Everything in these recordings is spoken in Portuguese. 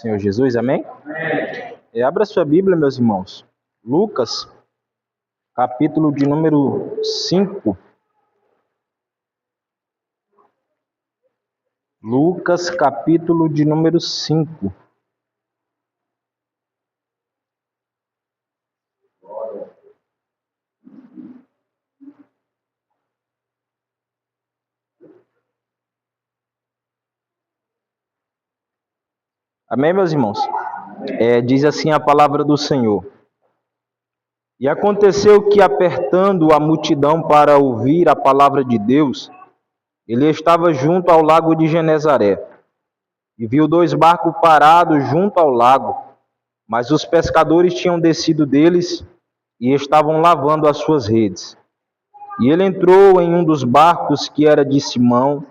Senhor Jesus, amém? Abra sua Bíblia, meus irmãos. Lucas, capítulo de número 5. Lucas, capítulo de número 5. Amém, meus irmãos? Diz assim a palavra do Senhor. E aconteceu que, apertando a multidão para ouvir a palavra de Deus, ele estava junto ao lago de Genezaré, e viu 2 barcos parados junto ao lago, mas os pescadores tinham descido deles e estavam lavando as suas redes. E ele entrou em um dos barcos, que era de Simão,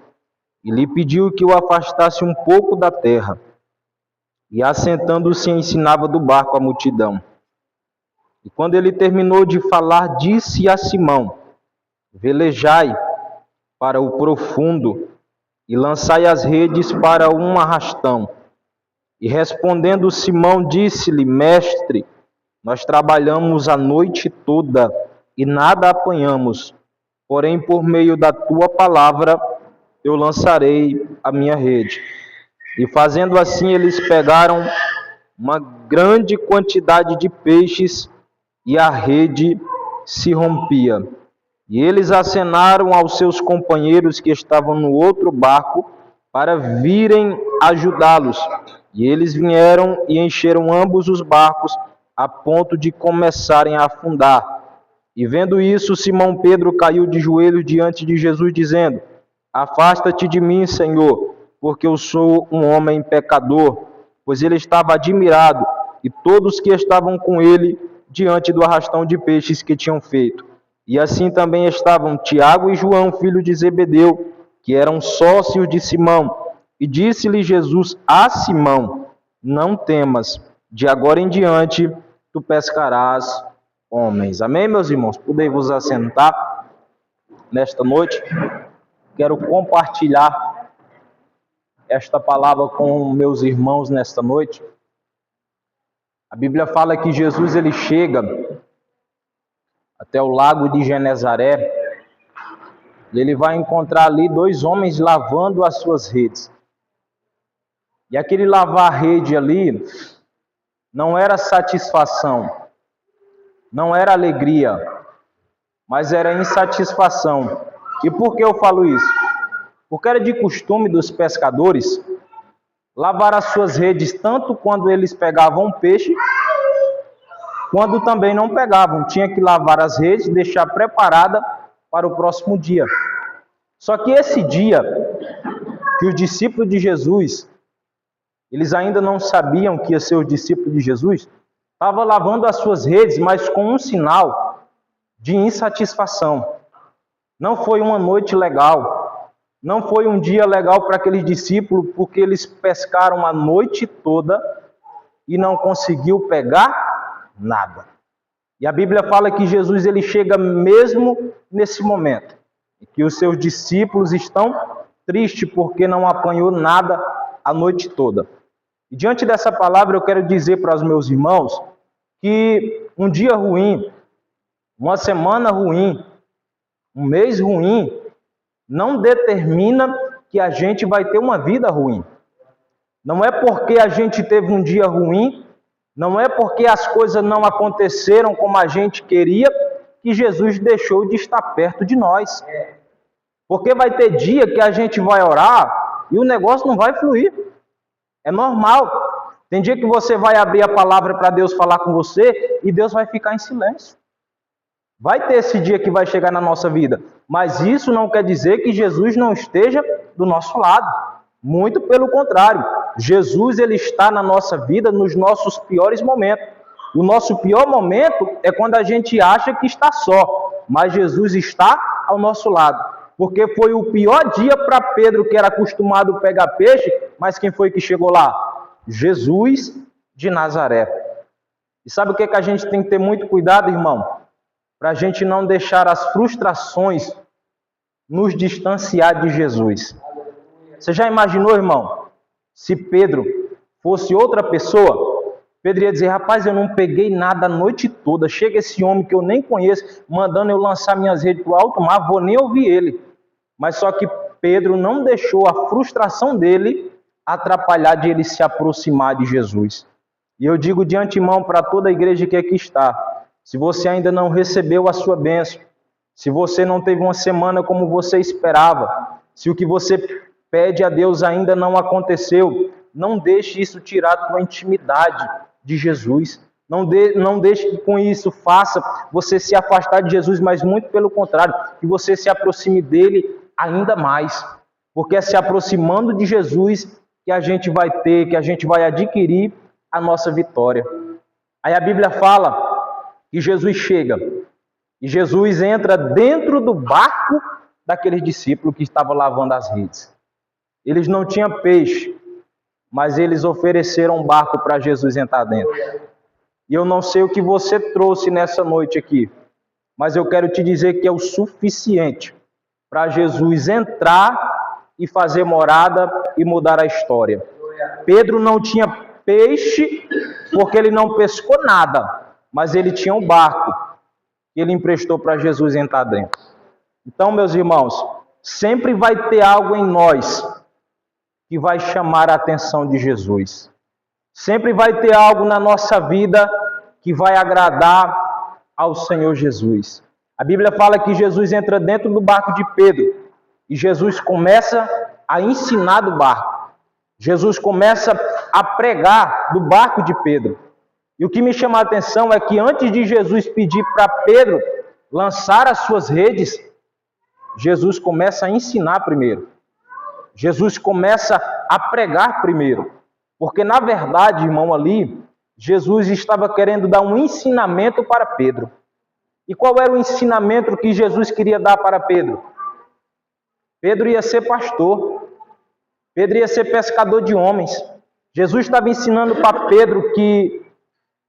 e lhe pediu que o afastasse um pouco da terra. E assentando-se, ensinava do barco a multidão. E quando ele terminou de falar, disse a Simão: velejai para o profundo e lançai as redes para um arrastão. E respondendo Simão, disse-lhe: mestre, nós trabalhamos a noite toda e nada apanhamos, porém por meio da tua palavra eu lançarei a minha rede. E fazendo assim, eles pegaram uma grande quantidade de peixes e a rede se rompia. E eles acenaram aos seus companheiros que estavam no outro barco para virem ajudá-los. E eles vieram e encheram ambos os barcos a ponto de começarem a afundar. E vendo isso, Simão Pedro caiu de joelhos diante de Jesus, dizendo: afasta-te de mim, Senhor, porque eu sou um homem pecador. Pois ele estava admirado, e todos que estavam com ele, diante do arrastão de peixes que tinham feito. E assim também estavam Tiago e João, filho de Zebedeu, que eram sócios de Simão. E disse-lhe Jesus a Simão: não temas, de agora em diante tu pescarás homens. Amém, meus irmãos? Podem vos assentar nesta noite. Quero compartilhar esta palavra com meus irmãos nesta noite. A Bíblia fala que Jesus ele chega até o lago de Genezaré e ele vai encontrar ali 2 homens lavando as suas redes. E aquele lavar a rede ali não era satisfação, não era alegria, mas era insatisfação. E por que eu falo isso? Porque era de costume dos pescadores lavar as suas redes tanto quando eles pegavam peixe, quando também não pegavam. Tinha que lavar as redes e deixar preparada para o próximo dia. Só que esse dia, que os discípulos de Jesus, eles ainda não sabiam que ia ser os discípulos de Jesus, estavam lavando as suas redes, mas com um sinal de insatisfação. Não foi uma noite legal. Não foi um dia legal para aqueles discípulos, porque eles pescaram a noite toda e não conseguiu pegar nada. E a Bíblia fala que Jesus ele chega mesmo nesse momento, que os seus discípulos estão tristes porque não apanhou nada a noite toda. E diante dessa palavra eu quero dizer para os meus irmãos que um dia ruim, uma semana ruim, um mês ruim, não determina que a gente vai ter uma vida ruim. Não é porque a gente teve um dia ruim, não é porque as coisas não aconteceram como a gente queria, que Jesus deixou de estar perto de nós. Porque vai ter dia que a gente vai orar e o negócio não vai fluir. É normal. Tem dia que você vai abrir a palavra para Deus falar com você e Deus vai ficar em silêncio. Vai ter esse dia que vai chegar na nossa vida, mas isso não quer dizer que Jesus não esteja do nosso lado. Muito pelo contrário, Jesus ele está na nossa vida nos nossos piores momentos. O nosso pior momento é quando a gente acha que está só, mas Jesus está ao nosso lado. Porque foi o pior dia para Pedro, que era acostumado a pegar peixe, mas quem foi que chegou lá? Jesus de Nazaré. E sabe o que a gente tem que ter muito cuidado, irmão? Para a gente não deixar as frustrações nos distanciar de Jesus. Você já imaginou, irmão, se Pedro fosse outra pessoa, Pedro ia dizer, rapaz, eu não peguei nada a noite toda, chega esse homem que eu nem conheço, mandando eu lançar minhas redes para o alto mar, vou nem ouvir ele. Mas só que Pedro não deixou a frustração dele atrapalhar de ele se aproximar de Jesus. E eu digo de antemão para toda a igreja que aqui está, se você ainda não recebeu a sua bênção, se você não teve uma semana como você esperava, se o que você pede a Deus ainda não aconteceu, não deixe isso tirar a tua intimidade de Jesus. Não deixe que com isso faça você se afastar de Jesus, mas muito pelo contrário, que você se aproxime dele ainda mais. Porque é se aproximando de Jesus que a gente vai ter, que a gente vai adquirir a nossa vitória. Aí a Bíblia fala que Jesus chega e Jesus entra dentro do barco daqueles discípulos que estavam lavando as redes. Eles não tinham peixe, mas eles ofereceram um barco para Jesus entrar dentro. E eu não sei o que você trouxe nessa noite aqui, mas eu quero te dizer que é o suficiente para Jesus entrar e fazer morada e mudar a história. Pedro não tinha peixe porque ele não pescou nada, mas ele tinha um barco que ele emprestou para Jesus entrar dentro. Então, meus irmãos, sempre vai ter algo em nós que vai chamar a atenção de Jesus. Sempre vai ter algo na nossa vida que vai agradar ao Senhor Jesus. A Bíblia fala que Jesus entra dentro do barco de Pedro e Jesus começa a ensinar do barco. Jesus começa a pregar do barco de Pedro. E o que me chama a atenção é que antes de Jesus pedir para Pedro lançar as suas redes, Jesus começa a ensinar primeiro. Jesus começa a pregar primeiro. Porque, na verdade, irmão, ali, Jesus estava querendo dar um ensinamento para Pedro. E qual era o ensinamento que Jesus queria dar para Pedro? Pedro ia ser pastor. Pedro ia ser pescador de homens. Jesus estava ensinando para Pedro que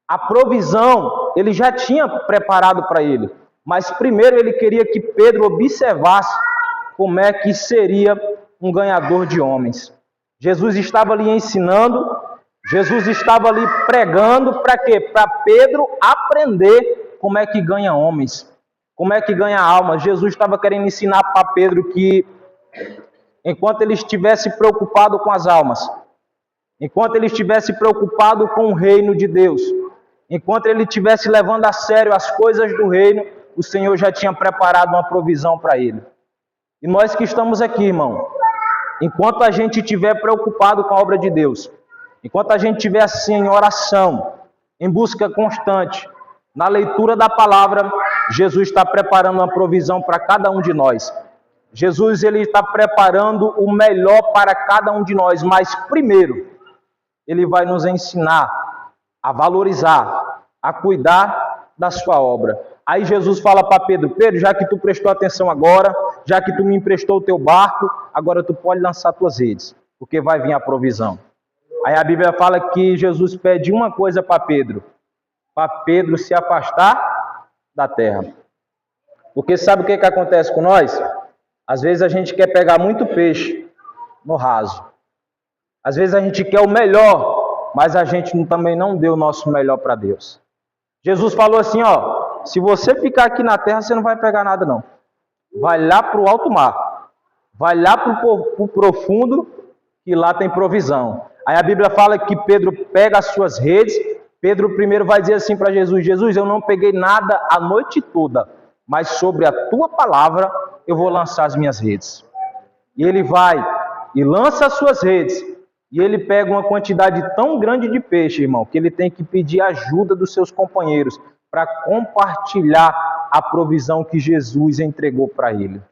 a provisão ele já tinha preparado para ele. Mas primeiro ele queria que Pedro observasse como é que seria um ganhador de homens. Jesus estava ali ensinando, Jesus estava ali pregando para quê? Para Pedro aprender como é que ganha homens, como é que ganha almas. Jesus estava querendo ensinar para Pedro que enquanto ele estivesse preocupado com as almas, enquanto ele estivesse preocupado com o reino de Deus, enquanto ele estivesse levando a sério as coisas do reino, o Senhor já tinha preparado uma provisão para ele. E nós que estamos aqui, irmão, enquanto a gente estiver preocupado com a obra de Deus, enquanto a gente estiver assim em oração, em busca constante, na leitura da palavra, Jesus está preparando uma provisão para cada um de nós. Jesus ele está preparando o melhor para cada um de nós, mas primeiro, ele vai nos ensinar a valorizar, a cuidar da sua obra. Aí Jesus fala para Pedro, Pedro, já que tu prestou atenção agora, já que tu me emprestou o teu barco, agora tu pode lançar tuas redes, porque vai vir a provisão. Aí a Bíblia fala que Jesus pede uma coisa para Pedro se afastar da terra. Porque sabe o que acontece com nós? Às vezes a gente quer pegar muito peixe no raso. Às vezes a gente quer o melhor, mas a gente também não deu o nosso melhor para Deus. Jesus falou assim, ó, se você ficar aqui na terra, você não vai pegar nada não. Vai lá para o alto mar. Vai lá para o profundo, que lá tem provisão. Aí a Bíblia fala que Pedro pega as suas redes. Pedro primeiro vai dizer assim para Jesus, Jesus, eu não peguei nada a noite toda, mas sobre a tua palavra eu vou lançar as minhas redes. E ele vai e lança as suas redes. E ele pega uma quantidade tão grande de peixe, irmão, que ele tem que pedir ajuda dos seus companheiros para compartilhar a provisão que Jesus entregou para ele.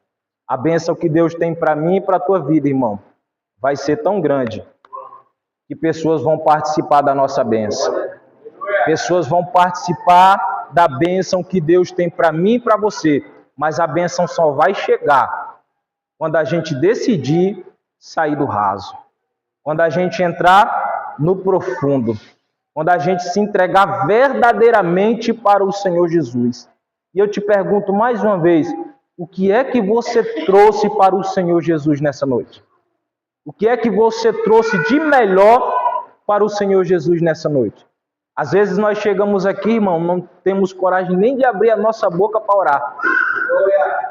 A bênção que Deus tem para mim e para a tua vida, irmão, vai ser tão grande que pessoas vão participar da nossa bênção. Pessoas vão participar da bênção que Deus tem para mim e para você. Mas a bênção só vai chegar quando a gente decidir sair do raso. Quando a gente entrar no profundo. Quando a gente se entregar verdadeiramente para o Senhor Jesus. E eu te pergunto mais uma vez, o que é que você trouxe para o Senhor Jesus nessa noite? O que é que você trouxe de melhor para o Senhor Jesus nessa noite. Às vezes nós chegamos aqui, irmão, não temos coragem nem de abrir a nossa boca para orar.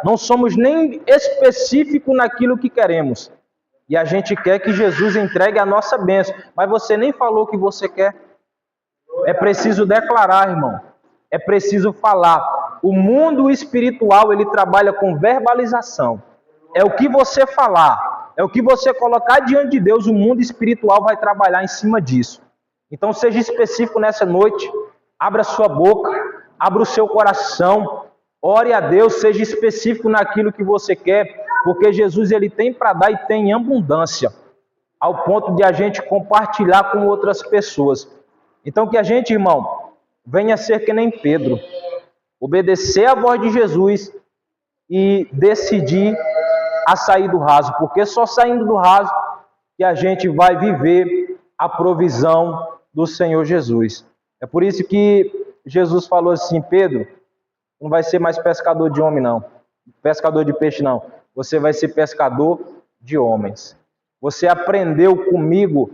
Não somos nem específicos naquilo que queremos. E a gente quer que Jesus entregue a nossa bênção. Mas você nem falou o que você quer. É preciso declarar, irmão. É preciso falar. O mundo espiritual, ele trabalha com verbalização. É o que você falar. É o que você colocar diante de Deus. O mundo espiritual vai trabalhar em cima disso. Então seja específico nessa noite. Abra sua boca. Abra o seu coração. Ore a Deus. Seja específico naquilo que você quer. Porque Jesus, ele tem para dar e tem em abundância. Ao ponto de a gente compartilhar com outras pessoas. Então que a gente, irmão, venha ser que nem Pedro. Obedecer a voz de Jesus e decidir a sair do raso. Porque só saindo do raso que a gente vai viver a provisão do Senhor Jesus. É por isso que Jesus falou assim: Pedro, não vai ser mais pescador de homem não. Pescador de peixe não. Você vai ser pescador de homens. Você aprendeu comigo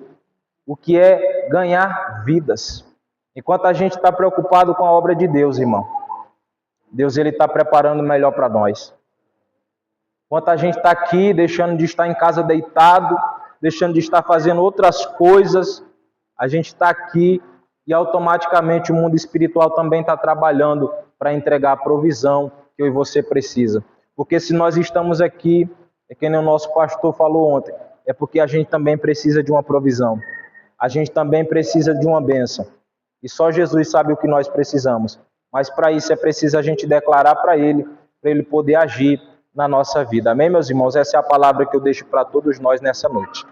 o que é ganhar vidas. Enquanto a gente está preocupado com a obra de Deus, irmão, Deus ele está preparando o melhor para nós. Enquanto a gente está aqui, deixando de estar em casa deitado, deixando de estar fazendo outras coisas, a gente está aqui e automaticamente o mundo espiritual também está trabalhando para entregar a provisão que eu e você precisa. Porque se nós estamos aqui, é que nem o nosso pastor falou ontem, é porque a gente também precisa de uma provisão. A gente também precisa de uma bênção. E só Jesus sabe o que nós precisamos. Mas para isso é preciso a gente declarar para ele poder agir na nossa vida. Amém, meus irmãos? Essa é a palavra que eu deixo para todos nós nessa noite.